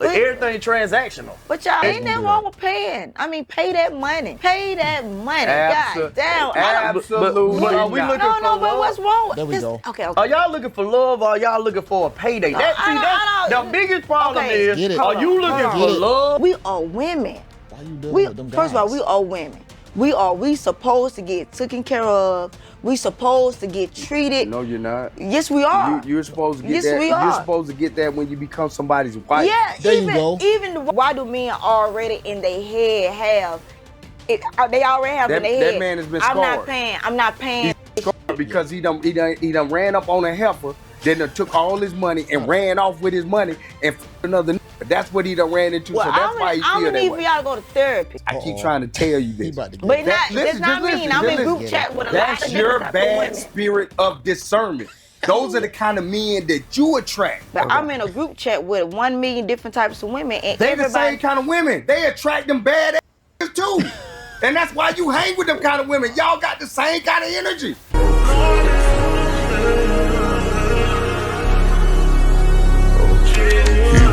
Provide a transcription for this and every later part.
Everything transactional. But y'all ain't nothing wrong with paying. I mean, pay that money. Pay that money. God damn. Absolutely. But are we looking for love? But what's wrong with There we go. Okay. Are y'all looking for love or are y'all looking for a payday? The biggest problem is, are you looking for love? We are women. Why you doing with them guys? First of all, we are women. We supposed to get taken care of. We supposed to get treated. No, you're not. Yes, we are. You're supposed to get that. We are. You're supposed to get that when you become somebody's wife. Yeah, there you go. Even why do men already in their head have it? They already have in their head. That man has been scarred. I'm not paying. He's scarred because he done ran up on a heifer, then took all his money and ran off with his money and another. That's what he done ran into. Well, so that's why he feel that way. I'm gonna need for y'all to go to therapy. I keep trying to tell you this. But that's not mean. I'm in group chat with a lot of That's your bad spirit of discernment. Those are the kind of men that you attract. But I'm in a group chat with 1 million different types of women, and they the same kind of women. They attract them bad ass too, and that's why you hang with them kind of women. Y'all got the same kind of energy.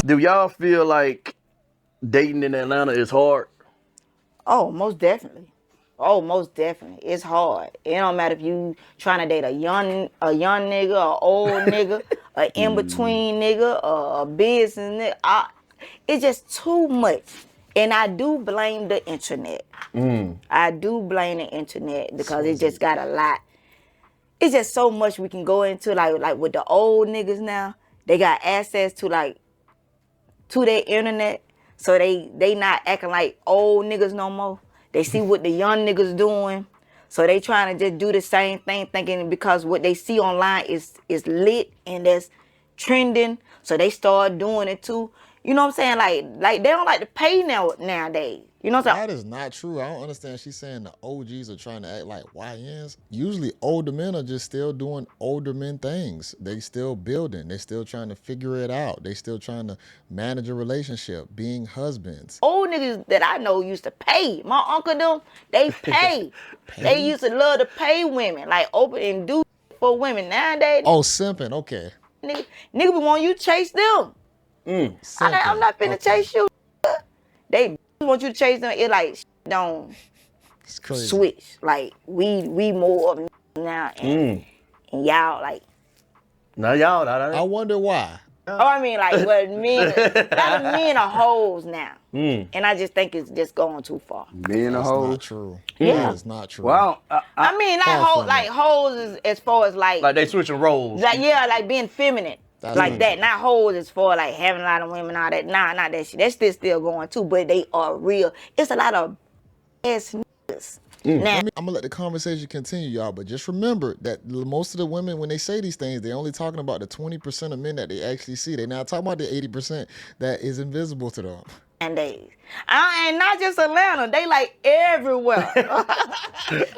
Do y'all feel like dating in Atlanta is hard? Oh, most definitely. It's hard. It don't matter if you trying to date a young nigga, an old nigga, an in-between nigga, a business nigga. It's just too much. And I do blame the internet. I do blame the internet because it just got a lot. It's just so much we can go into, like with the old niggas now. They got access to their internet, so they not acting like old niggas no more. They see what the young niggas doing, so they trying to just do the same thing, thinking because what they see online is lit and that's trending, so they start doing it too. You know what I'm saying? Like they don't like to pay nowadays. You know what I'm saying? That is not true. I don't understand. She's saying the OGs are trying to act like YNs. Usually older men are just still doing older men things. They still building. They still trying to figure it out. They still trying to manage a relationship, being husbands. Old niggas that I know used to pay. My uncle them, they pay. They used to love to pay women, like open and do for women. Nowadays, oh, simping. Okay. Nigga be want you to chase them. I'm not finna chase you. They want you to chase them. It like don't switch. Like we more of now and y'all like. Now y'all. I wonder why. Oh, I mean like what men. A lot of men are hoes now, and I just think it's just going too far. Men are hoes. Not true. Yeah, it's not true. Well, I mean like hoes is as far as like they switching roles. Like being feminine. That's like that, true. not hoes as for like having a lot of women, all that. Nah, not that shit. That's still going too, but they are real. It's a lot of ass niggas. Now, I'm gonna let the conversation continue, y'all, but just remember that most of the women, when they say these things, they're only talking about the 20% of men that they actually see. They're not talking about the 80% that is invisible to them. and not just Atlanta, they like everywhere. So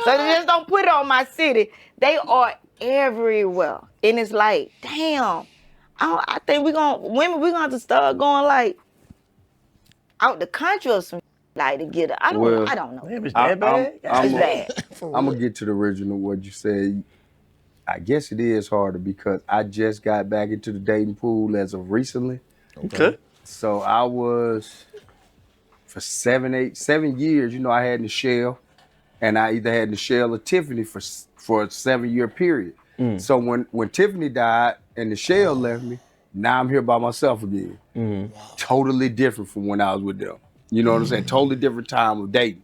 they just don't put it on my city. They are everywhere. And it's like, damn. I think we're gonna have to start going like out the country or some like to get it. I don't know. Damn, it's that bad? It's bad. I'm gonna get to the original what you said. I guess it is harder because I just got back into the dating pool as of recently. Okay. So I was for 7 years. You know, I had Nichelle, and I either had Nichelle or Tiffany for a 7-year period. So when Tiffany died and Nichelle left me, now I'm here by myself again. Wow. Totally different from when I was with them. You know what I'm saying? Totally different time of dating.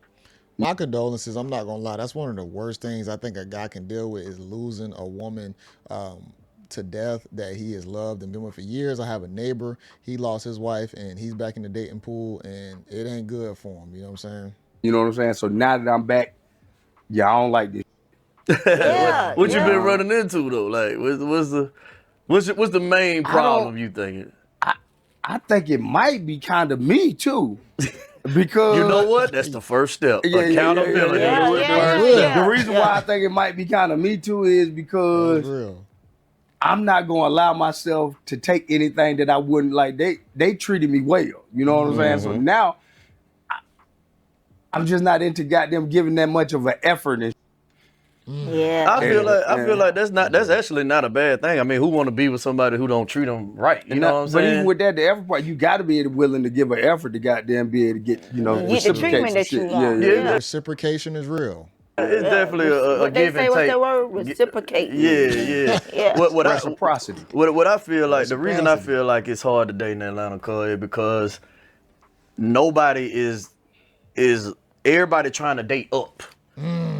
My condolences, I'm not gonna lie, that's one of the worst things I think a guy can deal with is losing a woman to death that he has loved and been with for years. I have a neighbor, he lost his wife and he's back in the dating pool and it ain't good for him, you know what I'm saying? You know what I'm saying? So now that I'm back, I don't like this. Yeah, what you been running into though? Like, what's the main problem you thinking? I think it might be kind of me too, because you know what? That's the first step. Accountability. The reason why I think it might be kind of me too is because I'm not going to allow myself to take anything that I wouldn't like. They treated me well. You know what I'm saying? So now I'm just not into goddamn giving that much of an effort and Yeah. I feel like that's actually not a bad thing. I mean, who want to be with somebody who don't treat them right? You know what I'm saying? But even with that, the effort part, you got to be willing to give an effort to goddamn be able to get, Get the treatment that you want. Yeah. Reciprocation is real. It's definitely a give and take. What's that word? Reciprocate. Yeah. Reciprocity. What I feel like, the reason I feel like it's hard to date in Atlanta, cuz, is because nobody is everybody trying to date up.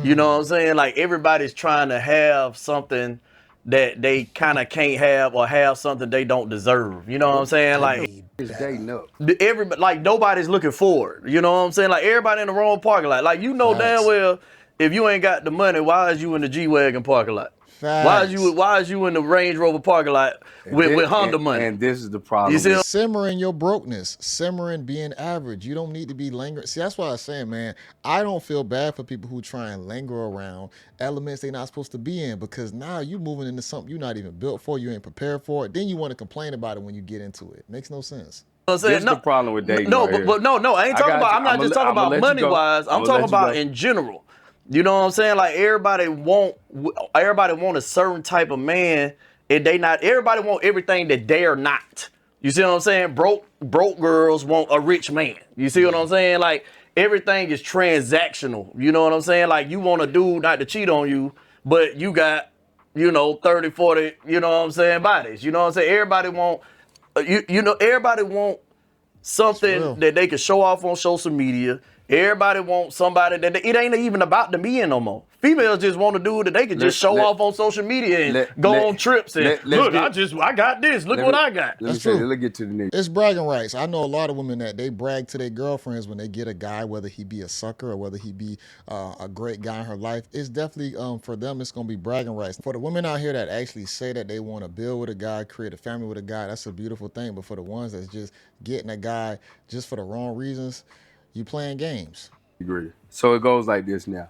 You know what I'm saying? Like, everybody's trying to have something that they kind of can't have, or have something they don't deserve. You know what I'm saying? Like, it's dating up. Everybody, like, nobody's looking forward. You know what I'm saying? Like, everybody in the wrong parking lot. Like, you know damn well, if you ain't got the money, why is you in the G-Wagon parking lot? Why is you in the Range Rover parking lot with Honda money? And this is the problem. You see, simmering your brokenness, simmering being average. You don't need to be lingering. See, that's why I'm saying, man, I don't feel bad for people who try and linger around elements they're not supposed to be in, because now you're moving into something you're not even built for, you ain't prepared for it. Then you want to complain about it when you get into it. Makes no sense. This is the problem with dating. No, but I ain't talking about. I'm not just talking about money wise. I'm talking about in general. You know what I'm saying? Like, everybody want a certain type of man, and everybody want everything that they're not. You see what I'm saying? Broke girls want a rich man. You see what I'm saying? Like, everything is transactional. You know what I'm saying? Like, you want a dude not to cheat on you, but you got, 30, 40, you know what I'm saying, bodies. You know what I'm saying? Everybody want, everybody want something that they can show off on social media. Everybody wants somebody that it ain't even about the men no more. Females just want a dude that they can just show off on social media and go on trips and look, I got this. Look what I got. That's true. Let's get to the next. It's bragging rights. I know a lot of women that they brag to their girlfriends when they get a guy, whether he be a sucker or whether he be a great guy in her life. It's definitely for them. It's gonna be bragging rights. For the women out here that actually say that they want to build with a guy, create a family with a guy, that's a beautiful thing. But for the ones that's just getting a guy just for the wrong reasons, you playing games. Agree. So it goes like this now.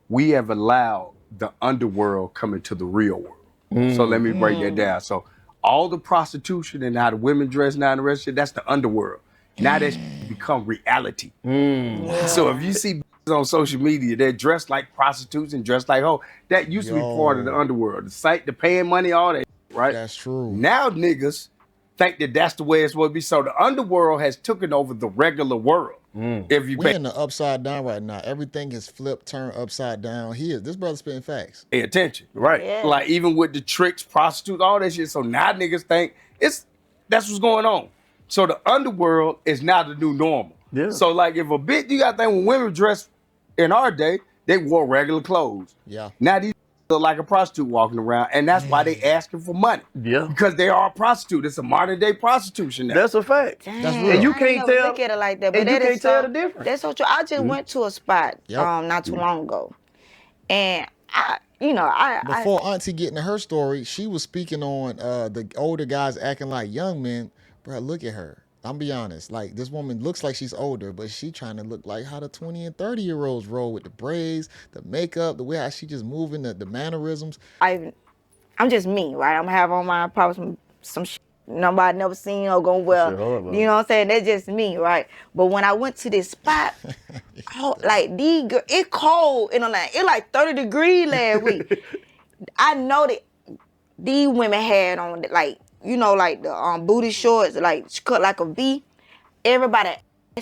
We have allowed the underworld come into the real world. So let me break that down. So all the prostitution and how the women dress now and the rest of it, that's the underworld. Now that's become reality. So if you see on social media, they're dressed like prostitutes and dressed like that used to be part of the underworld. The site, the paying money, all that, right? That's true. Now niggas think that that's the way it's supposed to be. So the underworld has taken over the regular world. If you We're in the upside down right now. Everything is flipped, turned upside down. This brother's spitting facts. Pay attention. Right. Yeah. Like, even with the tricks, prostitutes, all that shit. So now niggas think that's what's going on. So the underworld is now the new normal. Yeah. So like, if a bitch, you got to think when women dress in our day, they wore regular clothes. Yeah. Now these look like a prostitute walking around, and that's why they asking for money. Yeah. Because they are a prostitute. It's a modern day prostitution now. That's a fact. Dang, That's real. And you can't tell. Look at it like that, but And you that can't is tell the difference. That's so true. I just went to a spot not too long ago, and Before Auntie get into her story, she was speaking on the older guys acting like young men. Bro, look at her. I'm be honest. Like, this woman looks like she's older, but she trying to look like how the 20 and 30-year-olds roll with the braids, the makeup, the way how she just moving, the mannerisms. I'm just me, right? I'm gonna have on my probably some shit nobody never seen or going well. You know what I'm saying? That's just me, right? But when I went to this spot, like these girls, it cold in Atlanta. It like 30 degrees last week. I know that these women had on like the booty shorts, like cut like a V. Everybody,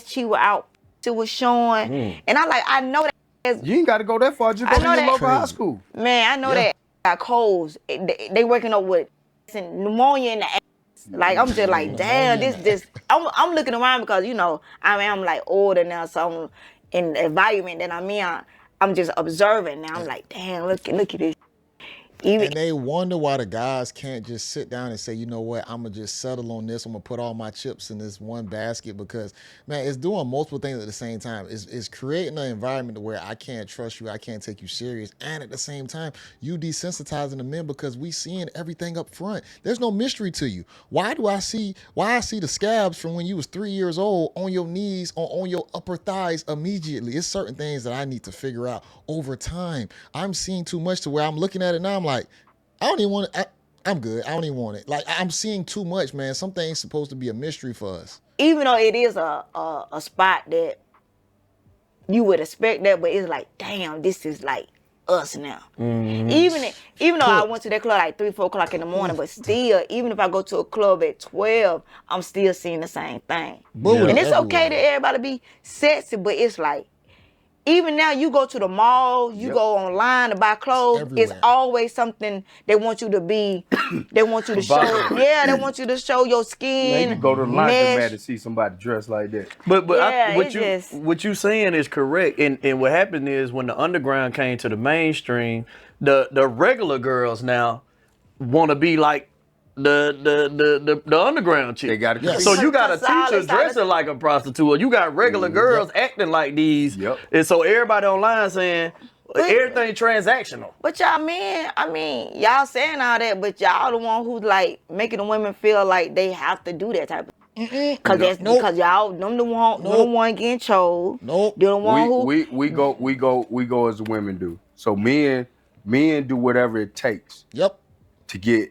she was out, she was showing, and I know that. You ain't got to go that far. Just go to your local high school. Man, I know that got colds. They working up with pneumonia in the ass. Like, I'm just like, damn, this. I'm looking around because I'm like older now, so I'm in the environment that I'm in. I'm just observing now. I'm like, damn, look at this. And they wonder why the guys can't just sit down and say, you know what, I'm going to just settle on this. I'm going to put all my chips in this one basket because, man, it's doing multiple things at the same time. It's creating an environment where I can't trust you, I can't take you serious. And at the same time, you desensitizing the men because we seeing everything up front. There's no mystery to you. Why I see the scabs from when you was 3 years old on your knees or on your upper thighs immediately? It's certain things that I need to figure out over time. I'm seeing too much to where I'm looking at it now. I'm like, I don't even want it. I'm good. I don't even want it. Like, I'm seeing too much, man. Some things supposed to be a mystery for us. Even though it is a spot that you would expect that, but it's like, damn, this is like us now. Even though I went to that club like 3, 4 o'clock in the morning, but still, even if I go to a club at 12, I'm still seeing the same thing. And it's okay that everybody be sexy, but it's like, even now you go to the mall, you go online to buy clothes, it's always something they want you to be, they want you to show, they want you to show your skin. Man, you go to the laundromat to see somebody dressed like that. But what you saying is correct. And what happened is when the underground came to the mainstream, the regular girls now want to be like the underground chick. They got to So you got a teacher dressing like a prostitute. You got regular girls acting like these. And so everybody online saying everything transactional. But y'all men, I mean, y'all saying all that, but y'all the one who's like making the women feel like they have to do that type of because y'all them the one getting chose. They're the one who we go as the women do. So men do whatever it takes. To get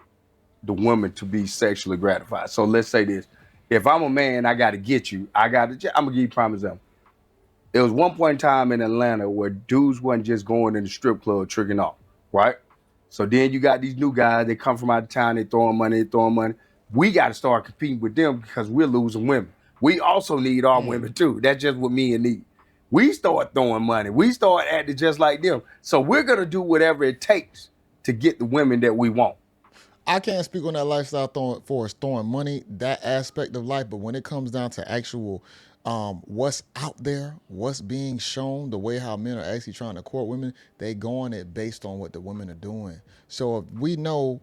the woman to be sexually gratified. So let's say this. If I'm a man, I got to get you. I'm going to give you a prime example. There was one point in time in Atlanta where dudes wasn't just going in the strip club tricking off, right? So then you got these new guys, they come from out of town, they throwing money. We got to start competing with them because we're losing women. We also need our women too. That's just what men need. We start throwing money. We start acting just like them. So we're going to do whatever it takes to get the women that we want. I can't speak on that lifestyle for throwing money, that aspect of life, but when it comes down to actual what's out there, what's being shown, the way how men are actually trying to court women, they go on it based on what the women are doing. So if we know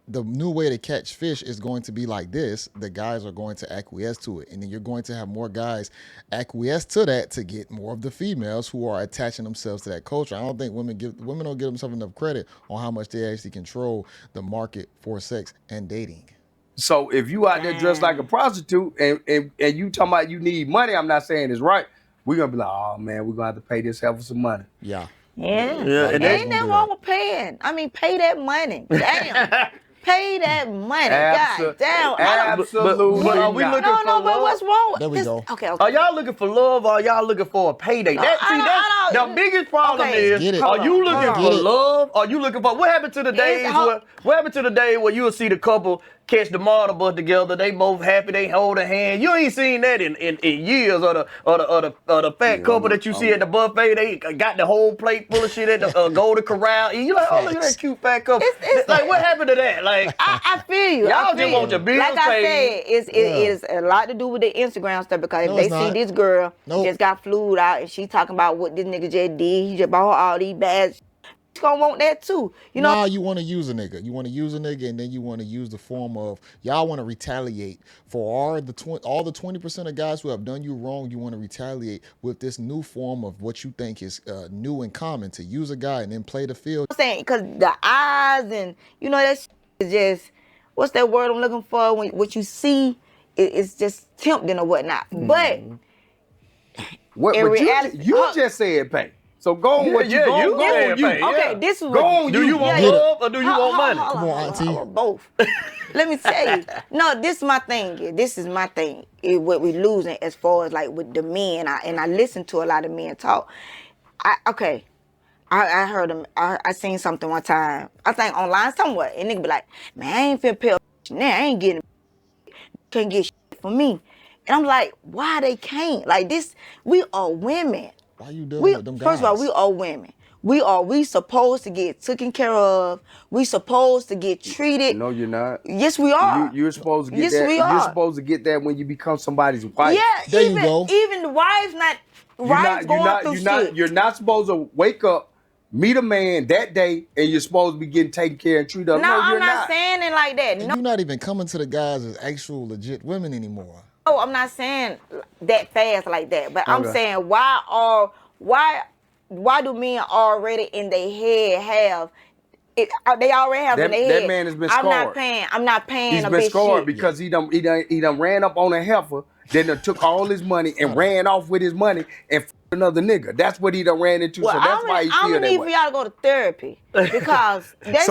the new way to catch fish is going to be like this, the guys are going to acquiesce to it. And then you're going to have more guys acquiesce to that to get more of the females who are attaching themselves to that culture. I don't think women don't give themselves enough credit on how much they actually control the market for sex and dating. So if you out there dressed like a prostitute and you talking about you need money, I'm not saying it's right. We're going to be like, oh man, we're going to have to pay this heifer some money. Yeah. And ain't nothing wrong with paying. I mean, pay that money. Damn. Pay that money. God damn. Absolutely. But are we looking for love? But what's wrong with There we go. Okay. Are y'all looking for love or are y'all looking for a payday? The biggest problem is, are you looking for love? Are you looking for, what happened to the days where you'll see the couple catch the martyr bus together, they both happy, they hold a hand. You ain't seen that in years. Or the fat couple that you see at the buffet, they got the whole plate full of shit at the Golden Corral. You like, oh, look at that cute fat couple. It's like, what happened to that? Like, I feel you. Y'all just want your bills paid. Like I said, it is a lot to do with the Instagram stuff because if they see this girl just got flued out and she talking about what this nigga just did, he just bought all these bags. Gonna want that too, you know. Nah, you want to use a nigga. You want to use a nigga, and then you want to use the form of y'all want to retaliate for all the 20% of guys who have done you wrong. You want to retaliate with this new form of what you think is new and common to use a guy and then play the field. I'm saying because the eyes and you know that is just what's that word I'm looking for? When what you see it's just tempting or whatnot. But in reality, you just said pay. So go on what you Okay, this is what do you want love or do you want money? Come on, auntie. Both. Let me tell you. No, this is my thing. This is my thing. What we losing as far as like with the men. I listen to a lot of men talk. I heard them. I seen something one time. I think online somewhere, and nigga be like, "Man, I ain't finna pay now. I ain't getting. Can't get shit for me." And I'm like, "Why they can't? Like this? We are women." Why you dealing with them guys? First of all, we are women. We supposed to get taken care of. We supposed to get treated. No, you're not. Yes, we are. You're supposed to get that. You're supposed to get that when you become somebody's wife. Yeah, there you go. Even the wives going through shit. You're not supposed to wake up, meet a man that day, and you're supposed to be getting taken care and treated. No, I'm not saying it like that. No. You're not even coming to the guys as actual legit women anymore. No, I'm not saying that fast like that, but I'm saying why do men already in their head have it? They already have in their head. That man has been scarred. I'm not paying. He's been scarred because he done ran up on a heifer, then took all his money and ran off with his money and another nigga. That's what he done ran into. Well, so that's why he feel that way. I'm gonna need for y'all to go to therapy because this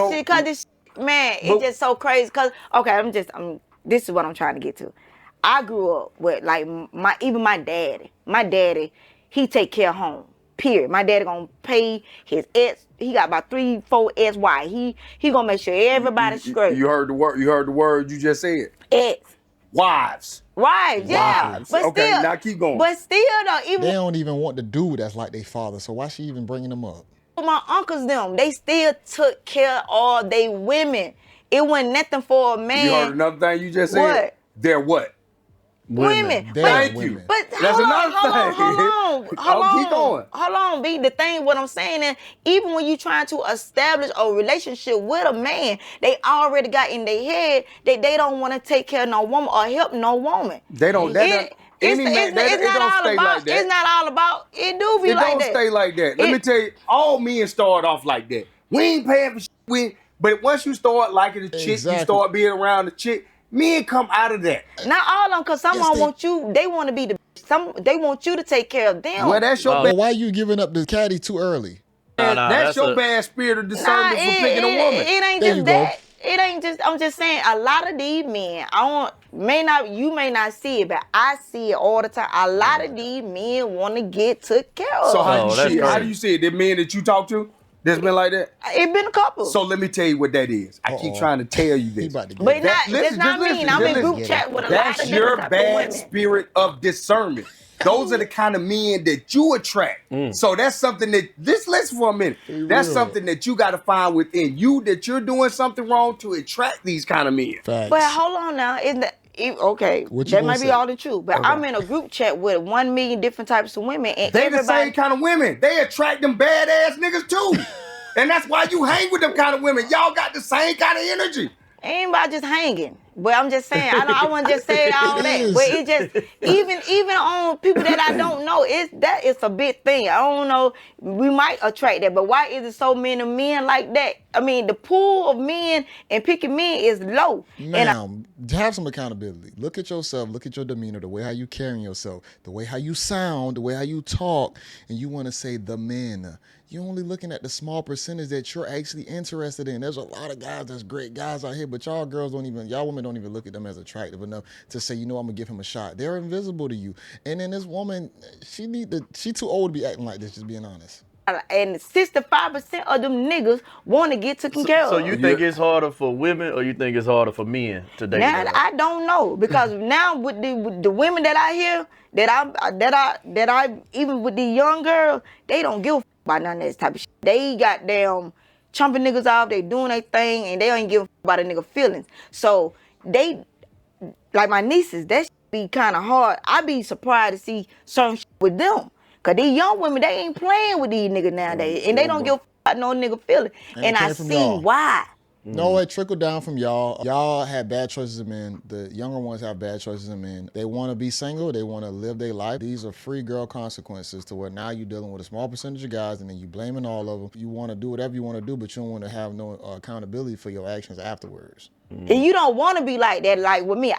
man, it's just so crazy. Cause this is what I'm trying to get to. I grew up with like my daddy. My daddy, he take care of home. Period. My daddy gonna pay his ex. He got about 3, 4 ex-wives. He gonna make sure everybody's straight. You heard the word. You heard the word you just said. Ex. Wives. Wives, yeah. Wives. But Okay, still, now keep going. But still, though, even They don't even want the dude that's like their father, so why she even bringing them up? my uncles, them, they still took care of all they women. It wasn't nothing for a man. You heard another thing you just said? What? They're what? Women. Thank you. But That's hold another on, thing. hold on. Keep going. Hold on, B. The thing, what I'm saying is, even when you trying to establish a relationship with a man, they already got in their head that they don't want to take care of no woman or help no woman. They don't. It's not all about. It do be it like don't that. stay like that. Let me tell you, all men start off like that. We ain't paying for shit. But once you start liking the chick, you start being around the chick, men come out of that. Not all of them, because some of them want you, they want to be they want you to take care of them. Well, that's your But why you giving up the caddy too early? that's your bad spirit of discernment for picking a woman. It ain't There just you that. go. It ain't just, I'm just saying, a lot of these men, you may not see it, but I see it all the time. A lot of these men want to get took care of. So how do you see it? The men that you talk to that's been like that? It been a couple. So let me tell you what that is. I keep trying to tell you this. But that's not me. I'm in group chat with a lot of That's your different type of bad women. spirit of discernment. Those are the kind of men that you attract. So that's something that, listen for a minute. That's something that you got to find within you, that you're doing something wrong to attract these kind of men. Facts. But hold on now. Okay, that might be all the truth. But I'm in a group chat with 1 million different types of women. And They the same kind of women. They attract them badass niggas too. And that's why you hang with them kind of women. Y'all got the same kind of energy. Ain't about just hanging. But I'm just saying, I wouldn't just say all that. But it just, even on people that I don't know, that is a big thing. I don't know, we might attract that, but why is it so many men like that? I mean, the pool of men and picking men is low. Now, have some accountability. Look at yourself, look at your demeanor, the way how you carrying yourself, the way how you sound, the way how you talk, and you want to say the men. You're only looking at the small percentage that you're actually interested in. There's a lot of guys that's great guys out here, but y'all women don't even look at them as attractive enough to say, I'm gonna give him a shot. They're invisible to you. And then this woman, she too old to be acting like this, just being honest. And 65% of them niggas want to get taken care of. So you think it's harder for women, or you think it's harder for men to date? Now I don't know, because now with the women that I hear, that I even with the young girls, they don't give a about none of this type of shit. They got damn chumping niggas off, they doing their thing, and they ain't give a about a nigga feelings. So they, like my nieces, that shit be kind of hard. I be surprised to see certain shit with them. Cause these young women, they ain't playing with these niggas nowadays, and they don't give a about no nigga feeling. And I see why. No, it trickled down from y'all. Y'all had bad choices of men. The younger ones have bad choices of men. They want to be single. They want to live their life. These are free girl consequences to where now you're dealing with a small percentage of guys, and then you blaming all of them. You want to do whatever you want to do, but you don't want to have no accountability for your actions afterwards. And you don't want to be like that. Like with me,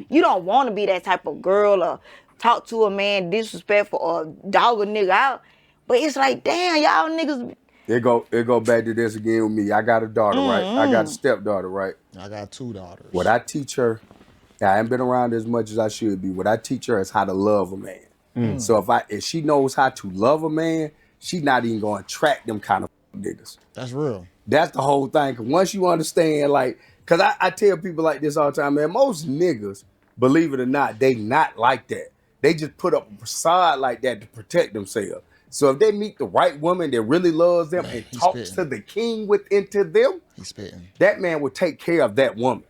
you don't want to be that type of girl or talk to a man disrespectful or dog a nigga out. But it's like, damn, y'all niggas. It go back to this again with me. I got a daughter, right? I got a stepdaughter, right? I got 2 daughters. What I teach her, I haven't been around as much as I should be. What I teach her is how to love a man. So if she knows how to love a man, she's not even gonna attract them kind of niggas. That's real. That's the whole thing. Cause once you understand, like, cause I tell people like this all the time, man, most niggas, believe it or not, they not like that. They just put up a facade like that to protect themselves. So if they meet the right woman that really loves them and talks to the king within to them, that man will take care of that woman.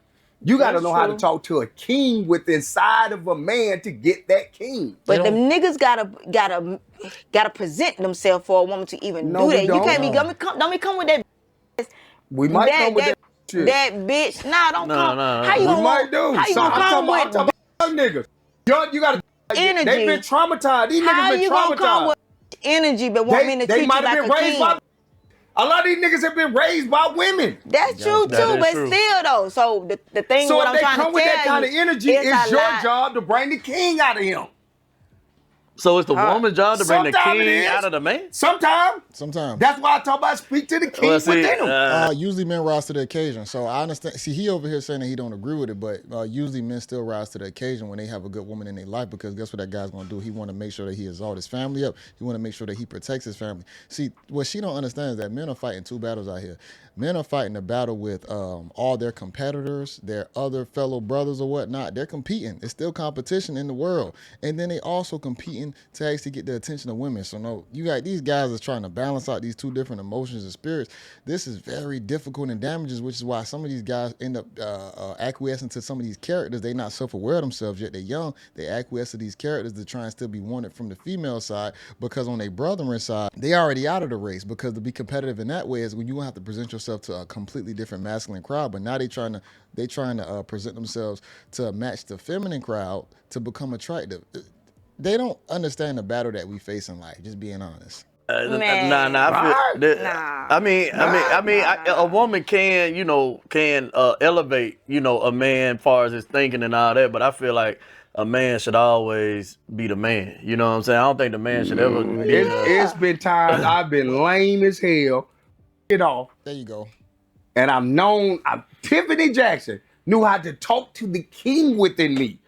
You got to know how to talk to a king with inside of a man to get that king. But them niggas gotta present themselves for a woman to even do that. You can't be don't come with that. We might come with that shit. That bitch. Nah, don't come. How you we might do. How you gonna come with I'm talking about niggas. You got energy? They've been traumatized. These niggas been traumatized. How you gonna come with energy but want me to treat you like a king? A lot of these niggas have been raised by women. That's true too, but still though. So the thing what I'm trying to tell you, so if they come with that kind of energy, it's your job to bring the king out of him. So it's the woman's job to bring the king out of the man? Sometimes. That's why I talk about speak to the king within him. Usually men rise to the occasion. So I understand. See, he over here saying that he don't agree with it, but usually men still rise to the occasion when they have a good woman in their life, because guess what that guy's going to do? He want to make sure that he exalts his family up. He want to make sure that he protects his family. See, what she don't understand is that men are fighting two battles out here. Men are fighting a battle with all their competitors, their other fellow brothers or whatnot. They're competing. It's still competition in the world. And then they also competing to actually get the attention of women. So no, you got these guys that's trying to balance out these two different emotions and spirits. This is very difficult and damages, which is why some of these guys end up acquiescing to some of these characters. They're not self-aware of themselves yet. They're young. They acquiesce to these characters to try and still be wanted from the female side, because on their brethren side, they already out of the race, because to be competitive in that way is when you won't have to present yourself to a completely different masculine crowd, but now they trying to present themselves to match the feminine crowd to become attractive. They don't understand the battle that we face in life. Just being honest. I mean, a woman can elevate, a man as far as his thinking and all that, but I feel like a man should always be the man. You know what I'm saying? I don't think the man should ever be It's been times I've been lame as hell. It off. There you go. And Tiffany Jackson knew how to talk to the king within me.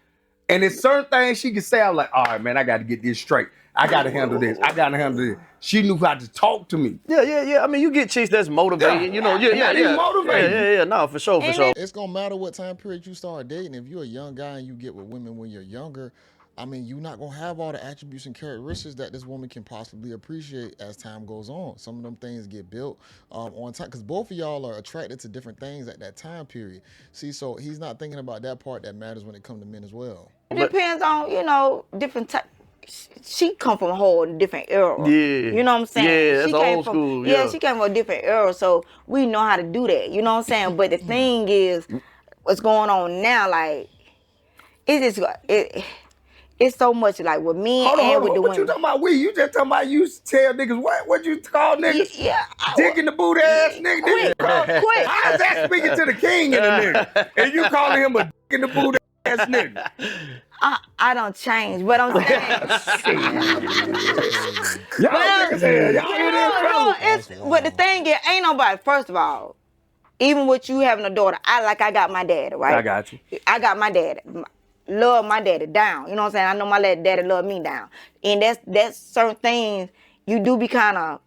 And there's certain things she could say, I'm like, all right, man, I got to get this straight. I got to handle this. I got to handle this. She knew how to talk to me. Yeah. I mean, you get chicks that's motivated, motivated. Yeah, no, for sure. It's going to matter what time period you start dating. If you're a young guy and you get with women when you're younger, I mean, you're not going to have all the attributes and characteristics that this woman can possibly appreciate as time goes on. Some of them things get built on time, because both of y'all are attracted to different things at that time period. See, so he's not thinking about that part that matters when it comes to men as well. It depends on, different type. She come from a whole different era. Yeah. You know what I'm saying? Yeah, that's old school. Yeah, she came from a different era, so we know how to do that. You know what I'm saying? But the thing is, what's going on now, like, it's so much like with me and with the women. What you talking about? You just talking about you tell niggas what you call niggas? Yeah. Dick in the boot ass nigga. Quick. How is that speaking to the king and the nigga? And you calling him a dick in the boot ass nigga? I don't change, but I'm saying. But the thing is, ain't nobody. First of all, even with you having a daughter, I got my daddy, right? I got you. I got my daddy. Love my daddy down. You know what I'm saying? I know my daddy love me down. And that's certain things you do be kind of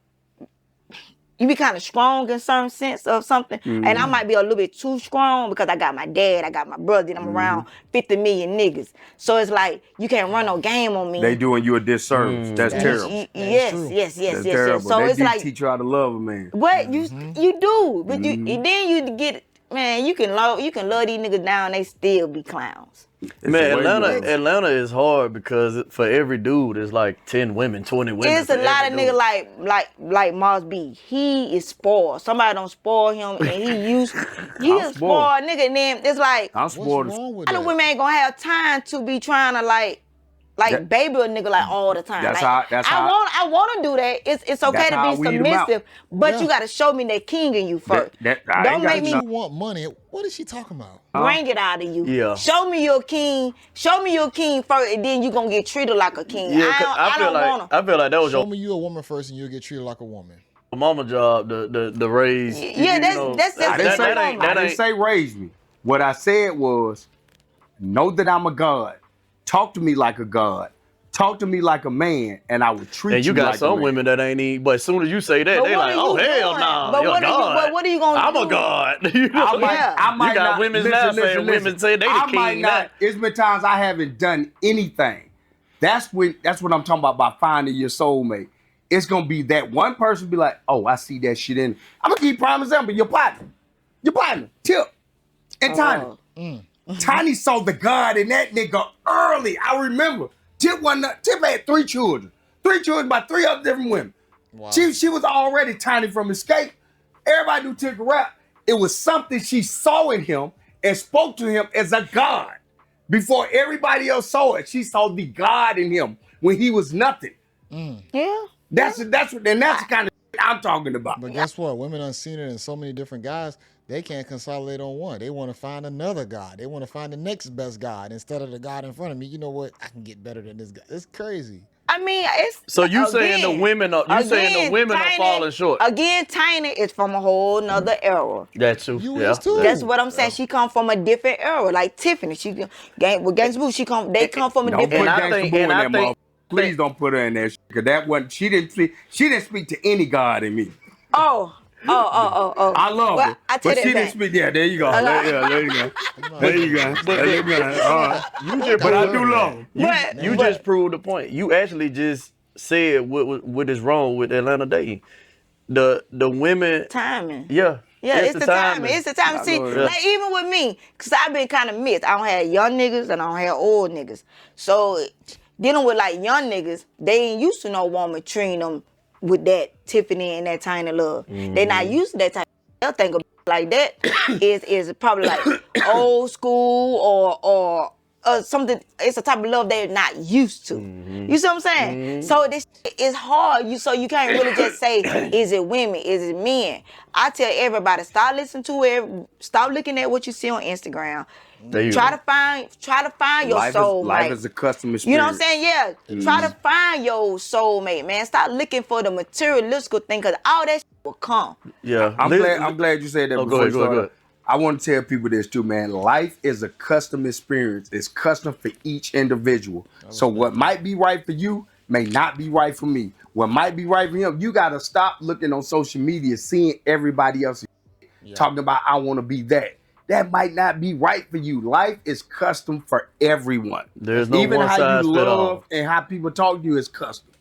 strong in certain sense of something. Mm-hmm. And I might be a little bit too strong because I got my dad, I got my brother, and I'm around 50 million niggas. So it's like, you can't run no game on me. They doing you a disservice. That's terrible. Yes. Terrible. So it's like, teach you how to love a man. What you do, but and then you get, man, you can love these niggas down, they still be clowns. Man, Atlanta is hard because for every dude, it's like 10 women, 20 women. It's a lot of niggas like Mars B. He is spoiled. Somebody don't spoil him, and he is spoiled nigga. And then it's like, I'm spoiled. A lot of women ain't gonna have time to be trying to baby a nigga all the time. I want to do that. It's okay to be submissive, but you got to show me that king in you first. Don't make me. You want money? What is she talking about? Bring it out of you. Yeah. Show me your king first, and then you gonna get treated like a king. Yeah, I feel like that was show me you a woman first, and you'll get treated like a woman. Mama job, the raise. Yeah, that's I didn't say raise me. What I said was, know that I'm a god. Talk to me like a god. Talk to me like a man, and I will treat you like a man. And you got some women that ain't even, but as soon as you say that, they like, oh, hell no, you're a god. What are you going to do? I'm a god. You got women now saying women say they the king now. It's been times I haven't done anything. That's what I'm talking about finding your soulmate. It's going to be that one person be like, oh, I see that shit in. I'm going to give you prime example. Your partner, Tip, and Tiny. Tiny saw the God in that nigga early. I remember. Tip had 3 children. 3 children by 3 other different women. Wow. She was already Tiny from Escape. Everybody knew Tip could rap. It was something she saw in him and spoke to him as a God. Before everybody else saw it, she saw the God in him when he was nothing. Yeah. That's the kind of I'm talking about. But guess what? Women done seen it in so many different guys. They can't consolidate on one. They want to find another God. They want to find the next best God instead of the God in front of me. You know what? I can get better than this guy. It's crazy. I mean, it's So you saying the women are falling short? Again, Tiny is from a whole nother era. That's true. You is too. That's what I'm saying. She come from a different era. Like Tiffany, with Gangsta Boo, they come from a different era. Please don't put her in there, because that one she didn't speak to any God in me. Oh. I love her, but she didn't speak. Yeah, there you go. There you go. But I do love her. You just proved the point. You actually just said what is wrong with Atlanta dating. The women timing. Yeah, it's the timing. It's the timing. See, like even with me, cause I've been kind of mixed. I don't have young niggas and I don't have old niggas. So dealing with like young niggas, they ain't used to no woman treating them with that Tiffany and that Tiny love. They not used to that type. They'll think of like that is probably like old school or something. It's a type of love they're not used to. You see what I'm saying? So this is hard. So you can't really just say, is it women? Is it men? I tell everybody, stop listening to it. Stop looking at what you see on Instagram. Try to find your soulmate. Life is a custom experience. You know what I'm saying? Yeah. Try to find your soulmate, man. Stop looking for the materialistic thing, because all that shit will come. Yeah. I'm glad you said that. Go ahead. I want to tell people this too, man. Life is a custom experience. It's custom for each individual. So what might be right for you may not be right for me. What might be right for him, you got to stop looking on social media, seeing everybody else talking about, I want to be that. That might not be right for you. Life is custom for everyone. There's no even one how size you fit love all. and how people talk to you is custom.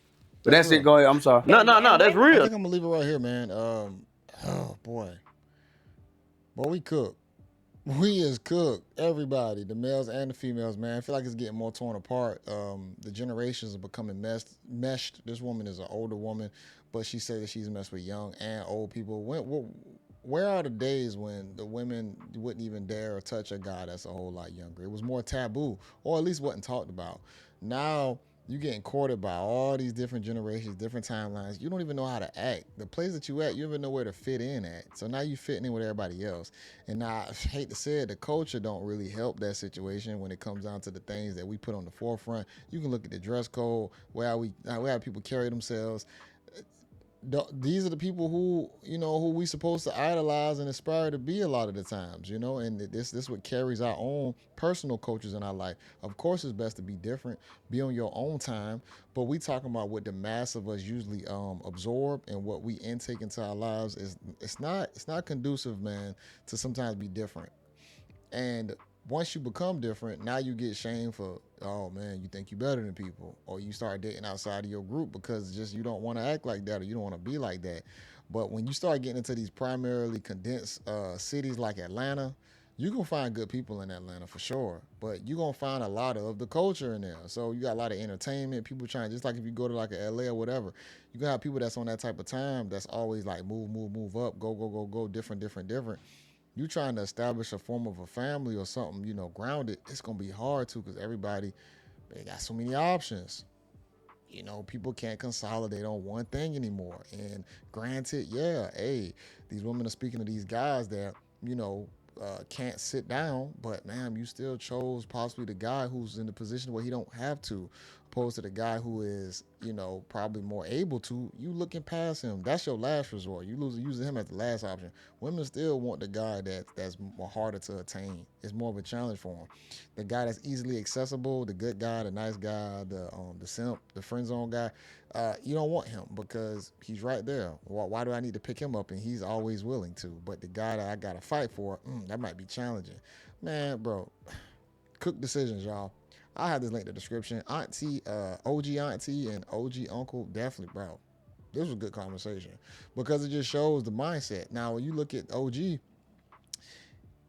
But that's it. Go ahead. I'm sorry. No, that's real. I think I'm gonna leave it right here, man. Oh boy, we cook. We is cooked. Everybody, the males and the females, man. I feel like it's getting more torn apart. The generations are becoming meshed. This woman is an older woman, but she said that she's messed with young and old people. Where are the days when the women wouldn't even dare touch a guy that's a whole lot younger? It was more taboo, or at least wasn't talked about. Now you're getting courted by all these different generations, different timelines. You don't even know how to act. The place that you at, you don't even know where to fit in at. So now you fitting in with everybody else. And now, I hate to say it, the culture don't really help that situation when it comes down to the things that we put on the forefront. You can look at the dress code, where people carry themselves. These are the people who we supposed to idolize and aspire to be a lot of the times, and this what carries our own personal cultures in our life. Of course, it's best to be different, be on your own time, but we talking about what the mass of us usually absorb and what we intake into our lives is it's not conducive, man, to sometimes be different. And once you become different, now you get shamed for, oh man, you think you better than people, or you start dating outside of your group because just you don't want to act like that or you don't want to be like that. But when you start getting into these primarily condensed cities like Atlanta, you're going to find good people in Atlanta for sure, but you're going to find a lot of the culture in there. So you got a lot of entertainment, people trying, just like if you go to like a LA or whatever, you got people that's on that type of time that's always like move up, go, different. You trying to establish a form of a family or something, grounded, it's going to be hard too, because they got so many options. People can't consolidate on one thing anymore. And granted, these women are speaking to these guys that, can't sit down, but man, you still chose possibly the guy who's in the position where he don't have to, opposed to the guy who is, probably more able to. You looking past him. That's your last resort. You using him as the last option. Women still want the guy that's more harder to attain. It's more of a challenge for them. The guy that's easily accessible, the good guy, the nice guy, the simp, the friend zone guy, you don't want him because he's right there. Why do I need to pick him up? And he's always willing to. But the guy that I got to fight for, that might be challenging. Man, bro, cook decisions, y'all. I have this link in the description. Auntie, OG auntie and OG uncle, definitely, bro. This was a good conversation because it just shows the mindset. Now, when you look at OG,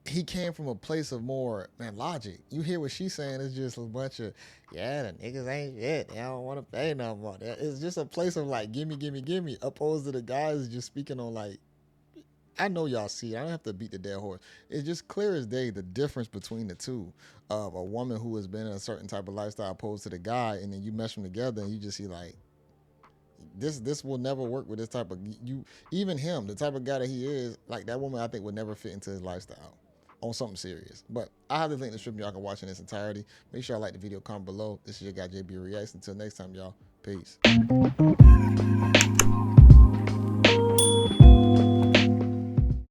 he came from a place of more, logic. You hear what she's saying, it's just a bunch of, the niggas ain't shit. They don't want to pay no more. It's just a place of like, gimme, opposed to the guys just speaking on like, I know y'all see it. I don't have to beat the dead horse. It's just clear as day the difference between the two of a woman who has been in a certain type of lifestyle opposed to the guy, and then you mesh them together and you just see like, this will never work with this type of, even him, the type of guy that he is, like that woman I think would never fit into his lifestyle on something serious. But I have the link in the description. Y'all can watch in its entirety. Make sure y'all like the video, comment below. This is your guy JayBReacts. Until next time, y'all. Peace.